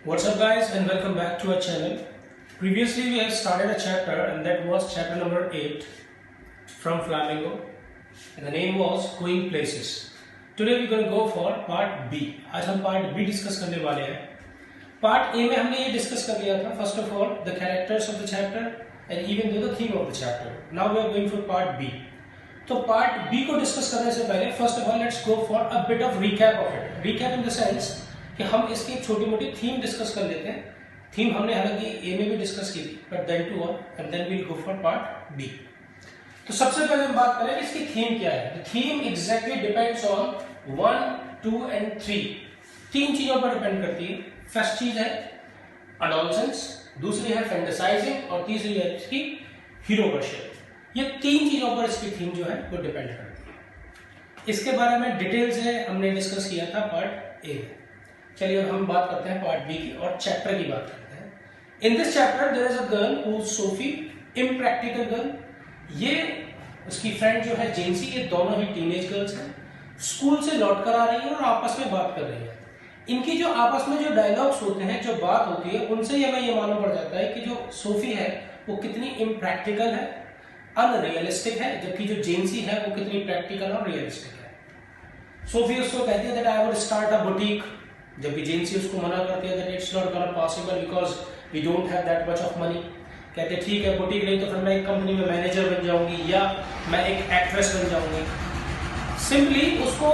What's up guys and welcome back to our channel. Previously we have started a chapter and that was chapter number 8 from Flamingo and the name was Going Places. Today we're going to go for part B. आज हम part B discuss करने वाले हैं. Part A में हमने ये discuss कर लिया था first of all the characters of the chapter and even though the theme of the chapter. Now we are going for part B. तो part B को डिस्कस करने से पहले first of all let's go for a bit of recap of it. Recap in the sense कि हम इसकी छोटी मोटी थीम डिस्कस कर लेते हैं. थीम हमने हालांकि ए में भी डिस्कस की थी but then to on and then we'll go for part B. तो सबसे पहले हम बात करें कि इसकी थीम क्या है. The theme exactly depends on 1, 2 and 3. तीन चीजों पर डिपेंड करती है. फर्स्ट चीज है अडोलसेंस, दूसरी है फैंटेसाइजिंग और तीसरी है इसकी हीरो वर्शिप. ये तीन चीजों पर इसकी थीम जो है वो डिपेंड करती है. इसके बारे में डिटेल से हमने डिस्कस किया था पार्ट ए में. चलिए अब हम बात करते हैं पार्ट बी की और चैप्टर की बात करते हैं. In this chapter there is a girl who is Sophie, impractical girl. ये उसकी फ्रेंड जो है जेंसी, ये दोनों ही टीनेज गर्ल्स हैं. स्कूल से लौट कर आ रही है और आपस में बात कर रही है. इनकी जो आपस में जो डायलॉग्स होते हैं, जो बात होती है, उनसे ही हमें ये मालूम पड़ जाता है कि जो सोफी है वो कितनी इम्प्रैक्टिकल है, अनरियलिस्टिक है, जबकि जो जेंसी है वो कितनी प्रैक्टिकल और रियलिस्टिक है. सोफी उसको कहती है that I would start a boutique, जबकि जेंसी उसको मना करती है that it's not gonna possible because we don't have that much of money. कहते हैं ठीक है बुटीक नहीं तो फिर मैं एक कंपनी में मैनेजर बन जाऊंगी या मैं एक एक्ट्रेस बन जाऊंगी. सिंपली उसको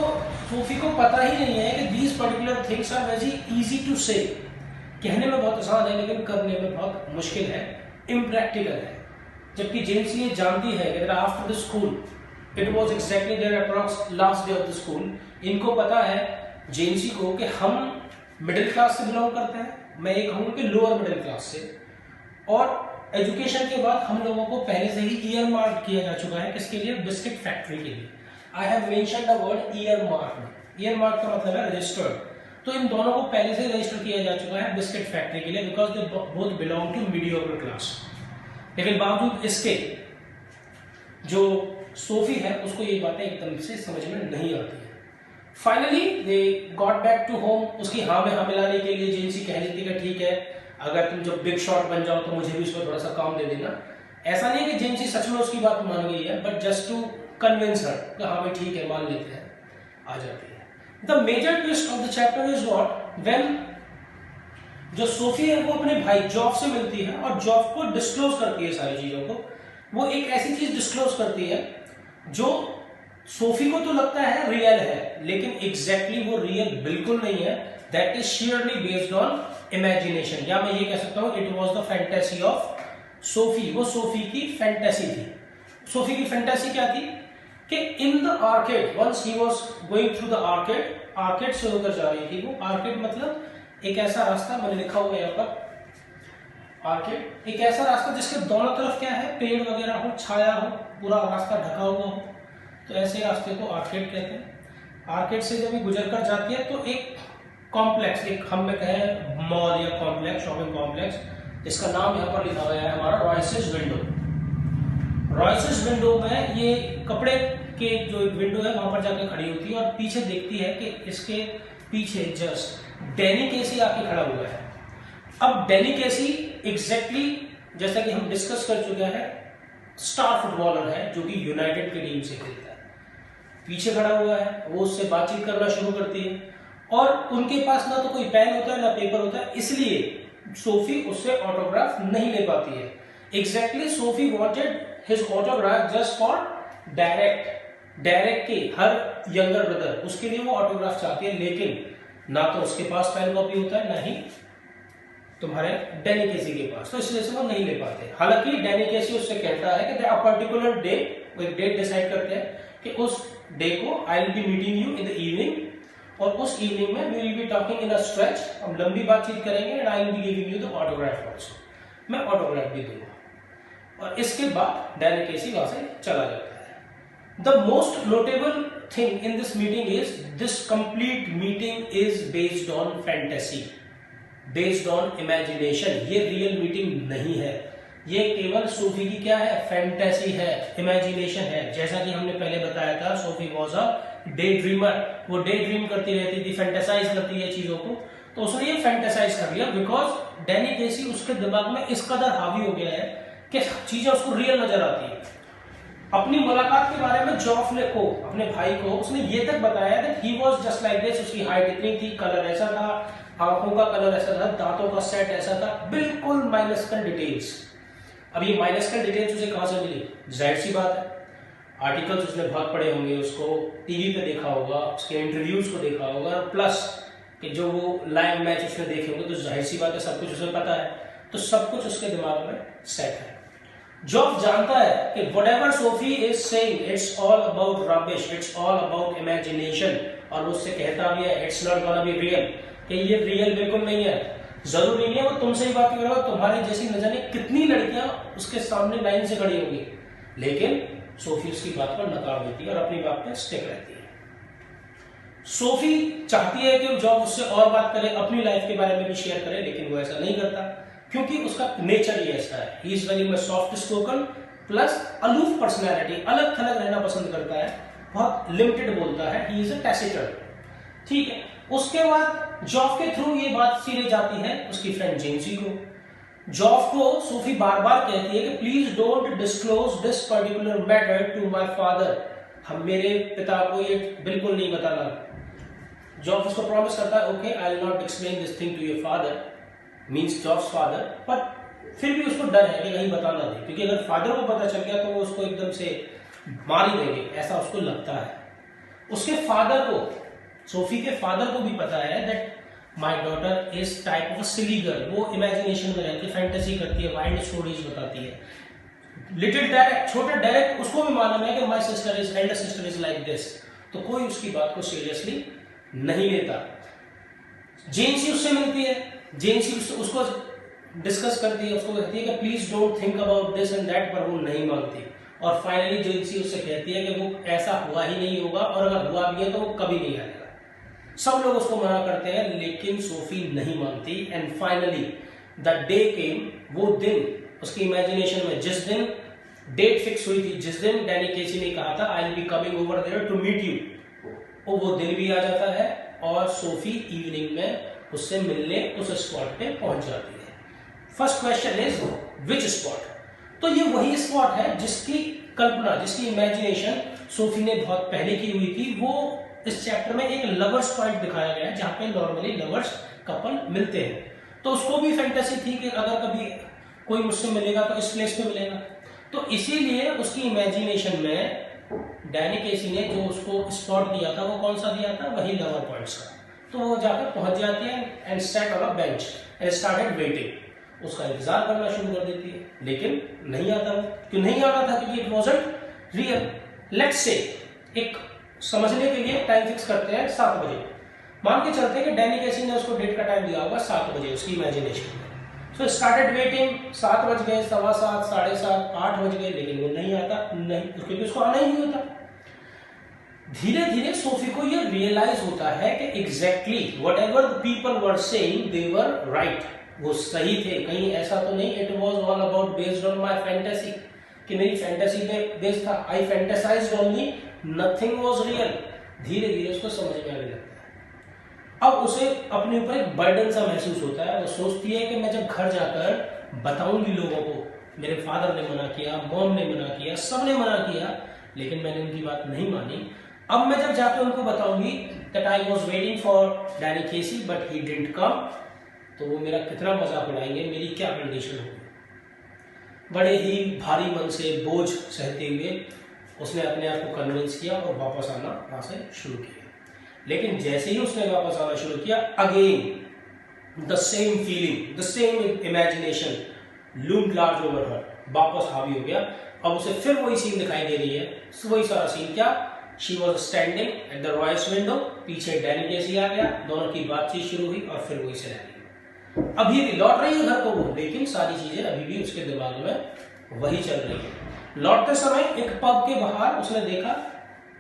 सोफी को पता ही नहीं है कि these particular things are very easy to say. कहने में बहुत आसान है लेकिन करने में बहुत मुश्किल है, इम्प्रैक्टिकल है. जबकि जेंसी ये जानती है कि after the school it was exactly there approx last day of the school. इनको पता है जेंसी को कि हम मिडिल क्लास से बिलोंग करते हैं, मैं ये कहूंगा कि लोअर मिडिल क्लास से, और एजुकेशन के बाद हम लोगों को पहले से ही ईयर मार्क किया जा चुका है. किसके लिए? बिस्किट फैक्ट्री के लिए. I have mentioned the word year mark. Year mark का मतलब है रजिस्टर्ड. तो इन दोनों को पहले से रजिस्टर किया जा चुका है बिस्किट फैक्ट्री के लिए because they both belong to mediocre class. लेकिन बावजूद इसके जो सोफी है उसको ये बातें एकदम से समझ में नहीं आती है. Finally they got back to home. उसकी हाँ में हाँ मिलाने के लिए जेंसी कह देती है ठीक है अगर तुम जब बिग शॉट बन जाओ तो मुझे भी उसमें थोड़ा सा काम दे देना. ऐसा नहीं है कि जेंसी सच में उसकी बात मान गई है but just to convince her कि हाँ भाई ठीक है मान लेते हैं, आ जाती है. The major twist of the chapter is what when जो सोफी है वो अपने भाई जॉब से मिलती है और जॉब को डिस्क्लोज करती है सारी चीजों को. वो एक ऐसी चीज डिस्क्लोज करती है जो सोफी को तो लगता है रियल है लेकिन एग्जैक्टली वो रियल बिल्कुल नहीं है. That is sheerly based on imagination, या मैं ये कह सकता हूं it was the fantasy of Sophie. वो सोफी की फैंटेसी थी. सोफी की फैंटेसी क्या थी कि in the arcade once he was going through the arcade, arcade से होकर जा रही थी वो. आर्केड मतलब एक ऐसा रास्ता, मैंने लिखा हुआ है यहाँ पर आर्केड, एक ऐसा रास्ता जिसके दोनों तरफ क्या है, पेड़ वगैरह हो, छाया हो, पूरा रास्ता ढका हुआ हो, तो ऐसे रास्ते को आर्केड कहते हैं. आर्केड से जब गुजर कर जाती है तो एक कॉम्प्लेक्स, एक हम में कहें मॉल या कॉम्प्लेक्स, शॉपिंग कॉम्प्लेक्स, जिसका नाम यहाँ पर लिखा हुआ है हमारा रॉयसेस विंडो. रॉयसेस विंडो में ये कपड़े के जो एक विंडो है वहां पर जाकर खड़ी होती है और पीछे देखती है कि इसके पीछे जस्ट डैनी केसी आके खड़ा हुआ है. अब डैनी केसी एग्जैक्टली जैसा कि हम डिस्कस कर चुके हैं स्टार फुटबॉलर है जो कि यूनाइटेड की टीम से खेलता है. पीछे खड़ा हुआ है, वो उससे बातचीत करना शुरू करती है और उनके पास ना तो कोई पेन होता है ना पेपर होता है, इसलिए सोफी उससे ऑटोग्राफ नहीं ले पाती है. Exactly Sophie wanted his autograph just for direct के हर यंगर ब्रदर, उसके लिए वो ऑटोग्राफ चाहती है. लेकिन ना तो उसके पास पेन कॉपी होता है ना ही तुम्हारे डैनी केसी के पास, तो इस वजह से वो नहीं ले पाते. हालांकि डैनी केसी उससे कहता है कि पर्टिकुलर डे, वो एक डेट डिसाइड करते हैं कि उस डे को I will be meeting you in the evening, और उस इवनिंग में we will be talking in a stretch, हम लंबी बातचीत करेंगे and I will be giving you the autograph also, मैं ऑटोग्राफ भी दूंगा. और इसके बाद डैनी केसी वहां से चला जाता है. The most notable thing in this meeting is this complete meeting is based on fantasy, based on imagination. ये रियल मीटिंग नहीं है, ये केवल सोफी की क्या है, फैंटेसी है, इमेजिनेशन है. जैसा कि हमने पहले बताया था Sophie was a day dreamer. वो डे ड्रीम करती रहती थी, फैंटेसाइज करती है चीजों को. तो उसने ये फैंटेसाइज कर लिया बिकॉज डैनी केसी उसके दिमाग में इस कदर हावी हो गया है कि चीजें उसको रियल नजर आती है। अपनी मुलाकात के बारे में जॉफ ने को अपने भाई को उसने ये तक बताया that he was just like this, उसकी हाइट इतनी थी, कलर ऐसा था, आंखों का कलर ऐसा था, दांतों का सेट ऐसा था, बिल्कुल माइनस्कल डिटेल्स। अब ये माइनस्कल डिटेल्स उसे कहां से मिली? जाहिर सी बात है, आर्टिकल्स उसने बहुत पढ़े होंगे, उसको टीवी पे देखा होगा, उसके इंटरव्यूज को देखा होगा, प्लस कि जो वो लाइव मैच उसने देखे होंगे, तो जाहिर सी बात है सब कुछ उसे पता है, तो सब कुछ उसके दिमाग में सेट है। जॉब जानता है कि whatever Sophie is saying it's all about rubbish, it's all about imagination, और वो उससे कहता भी है it's not gonna be real, कि ये रियल बिल्कुल नहीं है, जरूरी नहीं है वो तुमसे ही बात करेगा, तुम्हारी जैसी न जाने कितनी लड़कियां उसके सामने लाइन से खड़ी होंगी, लेकिन सोफी उसकी बात पर नकार देती है और अपनी बात पर स्टिक रहती है। सोफी चाहती है कि जॉब उससे और बात करे, अपनी लाइफ के बारे में भी शेयर करे, लेकिन वो ऐसा नहीं करता क्योंकि उसका नेचर ही ऐसा है। He is very much soft spoken plus aloof personality, अलग थलग रहना पसंद करता है, बहुत लिमिटेड बोलता है, ही इज अ टैसिटर्न। ठीक है, उसके बाद जॉफ के थ्रू ये बात सीधे जाती है उसकी फ्रेंड जेम्सी को। जॉफ को सोफी बार बार कहती है कि please don't disclose this particular matter to my father, हम मेरे पिता को ये बिल्कुल नहीं बताना। जॉफ उसको प्रॉमिस करता है okay I will not explain this thing to your father, means जॉफ्स फादर, पर फिर भी उसको डर है कि कहीं बताना दे, क्योंकि अगर फादर को पता चल गया तो वो उसको एकदम से मार ही देंगे, ऐसा उसको लगता है। उसके फादर को, सोफी के फादर को भी पता है that my daughter is type of a silly girl, वो इमेजिनेशन में रहती है, फैंटेसी करती है, वाइल्ड स्टोरीज बताती है। लिटिल डायरेक्ट, छोटा डायरेक्ट, उसको भी मालूम है कि my sister is, Elder sister is like this, तो कोई उसकी बात को सीरियसली नहीं लेता। जेन्सी उससे मिलती है, जेन्सी उसको डिस्कस करती है, उसको कहती है कि please don't think about this and that, पर वो नहीं मानती, और फाइनली जेन्सी उससे कहती है कि वो ऐसा हुआ ही नहीं होगा, और अगर हुआ भी है तो वो कभी नहीं आएगा। सब लोग उसको मना करते हैं, लेकिन सोफी नहीं मानती, एंड फाइनली द डे केम, वो दिन उसकी इमेजिनेशन में, जिस दिन डेट फिक्स हुई थी, जिस दिन डैनी केसी ने कहा था I will be coming over there to meet you, वो दिन भी आ जाता है और सोफी इवनिंग में उससे मिलने उस स्पॉट पे पहुंच जाती है। First question is which spot? तो ये वही स्पॉट है जिसकी कल्पना, जिसकी इमेजिनेशन सोफी ने बहुत पहले की हुई थी। वो इस चैप्टर में एक लवर्स पॉइंट दिखाया गया है जहां पे नॉर्मली लवर्स कपल मिलते हैं। तो उसको भी फैंटेसी थी कि अगर कभी कोई मुझसे मिलेगा तो इस प्लेस पे मिलेगा, तो इसीलिए उसकी इमेजिनेशन में डैनी केसी ने जो उसको स्पॉट दिया था वो कौन सा दिया था? वही लवर पॉइंट्स का। तो वो जाकर पहुंच जाती है and sat on a bench and started waiting, उसका इंतजार करना शुरू कर देती है, लेकिन नहीं आता वो। क्यों नहीं आ रहा था? क्योंकि it wasn't real. Let's say एक समझने के लिए टाइम फिक्स करते हैं 7 बजे। मान के चलते हैं कि डैनी केसी ने उसको डेट का टाइम दिया होगा 7 बजे उसकी इमेजिनेशन में। सो स्टार्टेड वेटिंग, 7 बज गए, 7:15, 7:30, 8 बज गए, लेकिन वो नहीं आता, नहीं, क्योंकि उसको आना ही नहीं होता। धीरे धीरे सोफी को ये रियलाइज होता है कि exactly whatever the people were saying they were right, वो सही थे, कहीं ऐसा तो नहीं it was all about based on my fantasy, कि मेरी फैंटेसी पे बेस्ड था, आई फैंटेसाइज्ड ओनली, नथिंग वाज रियल। धीरे धीरे उसको समझ में आने लगता है। अब उसे अपने ऊपर एक बर्डन सा महसूस होता है। वो सोचती है कि मैं जब घर जाकर बताऊंगी लोगों को, मेरे फादर ने मना किया, मॉम ने मना किया, सबने मना किया, लेकिन मैंने उनकी बात नहीं मानी। अब मैं जब जाकर उनको बताऊंगी that I was waiting for Danny Casey but he didn't come, तो वो मेरा कितना मजाक उड़ाएंगे, मेरी क्या कंडीशन होगी। बड़े ही भारी मन से बोझ सहते हुए उसने अपने आप को कन्विंस किया और वापस आना वहां से शुरू किया। लेकिन जैसे ही उसने वापस आना शुरू किया, again the same feeling, the same imagination loomed large over her, वापस हावी हो गया। अब उसे फिर वही सीन दिखाई दे रही है, वही सारा सीन। क्या? She was standing at the Royce window, पीछे डैनी केसी आ गया, दोनों की बातचीत शुरू हुई और फिर वही सिनेरियो। अभी भी लौट रही है घर को वो, लेकिन सारी चीजें अभी भी उसके दिमाग में वही चल रही है। लौटते समय एक पब के बाहर उसने देखा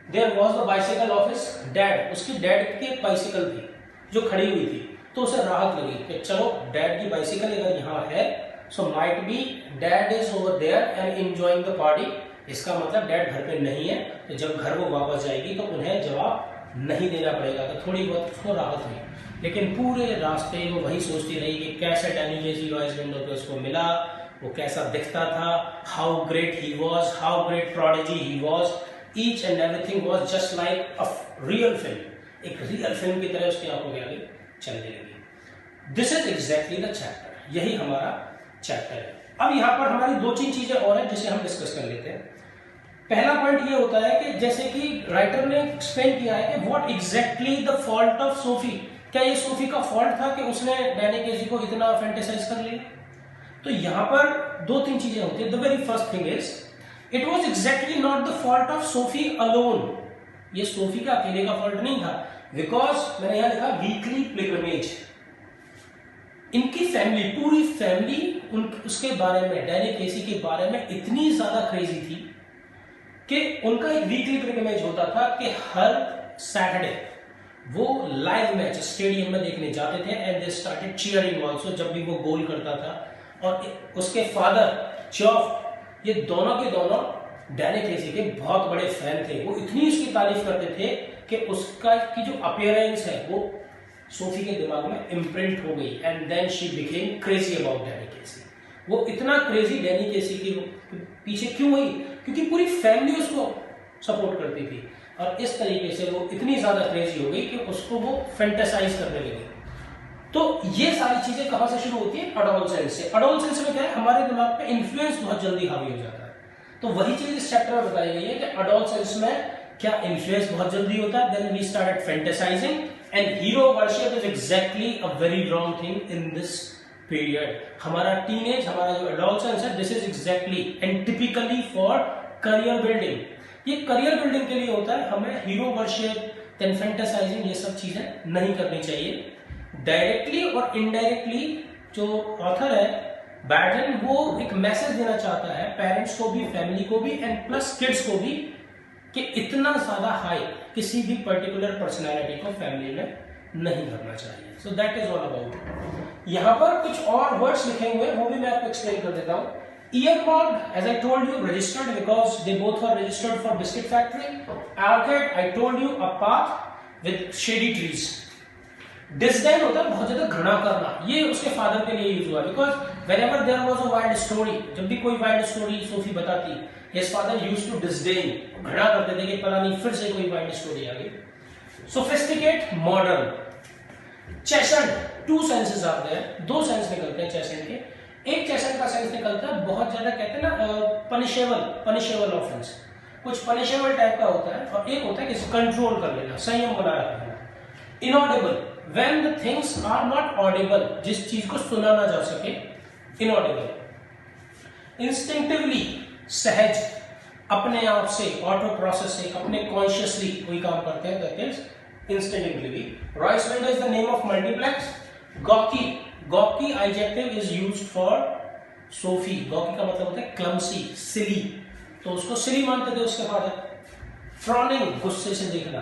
there was the bicycle of his dad, उसकी डैड की एक बाइसिकल थी जो खड़ी हुई थी। तो उसे राहत लगी कि चलो डैड की बाइसिकल अगर यहाँ है, so might be dad is over there and enjoying the party. इसका मतलब डैड घर पे नहीं है, तो जब घर वो वापस जाएगी तो उन्हें जवाब नहीं देना पड़ेगा। तो थोड़ी बहुत उसको राहत हुई। लेकिन पूरे रास्ते वो वही सोचती रही कि कैसे डैनी केसी रॉयस विंडो पे उसको मिला, वो कैसा दिखता था, how great he was, how great prodigy he was, each and everything was just like a real film, एक रियल फिल्म की तरह उसकी आंखों के आगे चलने लगी। This is exactly the chapter, यही हमारा चैप्टर है। अब यहाँ पर हमारी 2-3 चीजें और हैं जिसे हम डिस्कस कर लेते हैं। पहला पॉइंट ये होता है कि जैसे कि राइटर ने एक्सप्लेन किया है कि what exactly the fault of Sophie, क्या ये सोफी का फॉल्ट था कि उसने डैनी केसी को इतना फैंटेसाइज कर लिया। तो यहाँ पर 2-3 चीजें होती है। The very first thing is it was exactly not the fault of Sophie alone, ये सोफी का अकेले का फॉल्ट नहीं था, बिकॉज मैंने यहां लिखा वीकली पिलग्रिमेज, इनकी फैमिली, पूरी फैमिली उसके बारे में, डैनी केसी के बारे में इतनी ज्यादा क्रेजी थी कि उनका एक वीकली पिलग्रिमेज होता था कि हर सैटरडे वो लाइव मैच स्टेडियम में देखने जाते थे and they started cheering also जब भी वो गोल करता था। और उसके फादर जॉफ, ये दोनों के दोनों डैनी केसी के बहुत बड़े फैन थे। वो इतनी उसकी तारीफ करते थे कि उसका की जो अपीयरेंस है वो सोफी के दिमाग में इम्प्रिंट हो गई and then she became crazy about Danny Casey. वो इतना क्रेजी डैनी केसी के पीछे क्यों हुई, क्योंकि पूरी फैमिली उसको सपोर्ट करती थी और इस तरीके से वो इतनी ज्यादा क्रेजी हो गई कि उसको वो फैंटेसाइज करने लगी। तो ये सारी चीजें कहां से शुरू होती है, अडोलसेंस से। अडोलसेंस में क्या है, हमारे दिमाग पे इन्फ्लुएंस बहुत जल्दी हावी हो जाता है। तो वही चीज इस चैप्टर में बताई गई है कि अडोलसेंस में क्या इन्फ्लुएंस बहुत जल्दी होता है, then we started fantasizing and hero worship is exactly a very wrong thing in this period. हमारा टीनेज, हमारा जो एडोलसेंस है, this is exactly and typically for career building. ये करियर बिल्डिंग के लिए होता है, हमें हीरो वर्शिप देन फैंटेसाइजिंग ये सब चीजें नहीं करनी चाहिए। डायरेक्टली और इनडायरेक्टली जो ऑथर है बैटन, वो एक मैसेज देना चाहता है पेरेंट्स को भी, फैमिली को भी एंड प्लस किड्स को भी कि इतना ज्यादा हाई किसी भी पर्टिकुलर पर्सनालिटी को फैमिली में नहीं करना चाहिए। So that is all about. यहां पर कुछ और वर्ड्स लिखे हुए हैं, वो भी मैं आपको एक्सप्लेन कर देता हूं। Earmarked, as I told you, registered because they both were registered for biscuit factory. Arcade, I told you, a path with shady trees. Disdain होता है बहुत ज्यादा घृणा करना, ये उसके फादर के लिए यूज हुआ because whenever there was a wild story, जब भी कोई वाइल्ड स्टोरी सोफी बताती, his father used to disdain, घृणा करते थे कि पता नहीं फिर से कोई वाइल्ड स्टोरी आ गई। Sophisticate, modern. Chastened, two senses are there, 2 sense निकलते हैं चेस्टन के। एक चेस्टन का सेंस निकलता है बहुत ज्यादा, कहते हैं ना पनिशेबल ऑफेंस, कुछ पनिशेबल टाइप का होता है, और एक होता है कि कंट्रोल कर लेना, संयम बनाए रखना। Inaudible, when the things are not audible, जिस चीज को सुना ना जा सके, इनऑडिबल। इंस्टिंक्टिवली, सहज, अपने आप से, ऑटो प्रोसेस से, अपने कॉन्शियसली कोई काम करते हैं, that is instinctively. Royce window is the name of multiplex. Gawky adjective is used for Sophie. Gawky का मतलब होता है क्लमसी, सिली, तो उसको सिली मानते थे उसके फादर। फ्रॉनिंग, गुस्से से देखना।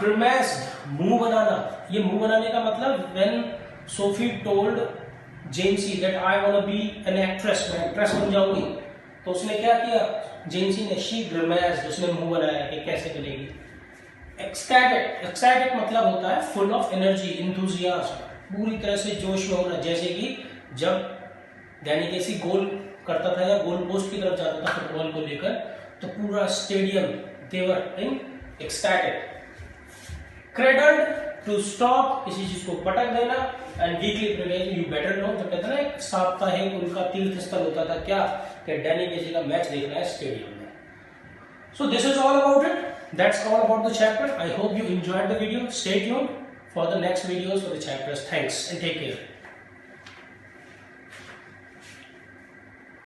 ग्रिमेस्ड, मुंह बनाना। ये मुंह बनाने का मतलब when Sophie told Jency that I want to be an actress, मैं एक्ट्रेस बन जाऊंगी, तो उसने क्या किया, जेनसी ने, शी ग्रिमेस्ड, उसने मुंह बनाया कि कैसे बनेगी। एक्साइटेड मतलब होता है फुल ऑफ एनर्जी, इंथुजियाज्म, पूरी तरह से जोश में होना। जैसे कि जब डैनी केसी गोल करता था या गोल पोस्ट की तरफ जाता था फुटबॉल को लेकर, तो पूरा stadium they were in excited. Cradled, to stop, किसी चीज को पटक देना। And weekly pilgrimage, you better know, जब कहते हैं ना एक साप्ताहिक उनका तीर्थ स्थल होता था, क्या कि डैनी केसी का मैच देखना है स्टेडियम में। So this is all about it, that's all about the chapter. I hope you enjoyed the video. Stay tuned for the next videos for the chapters. Thanks and take care.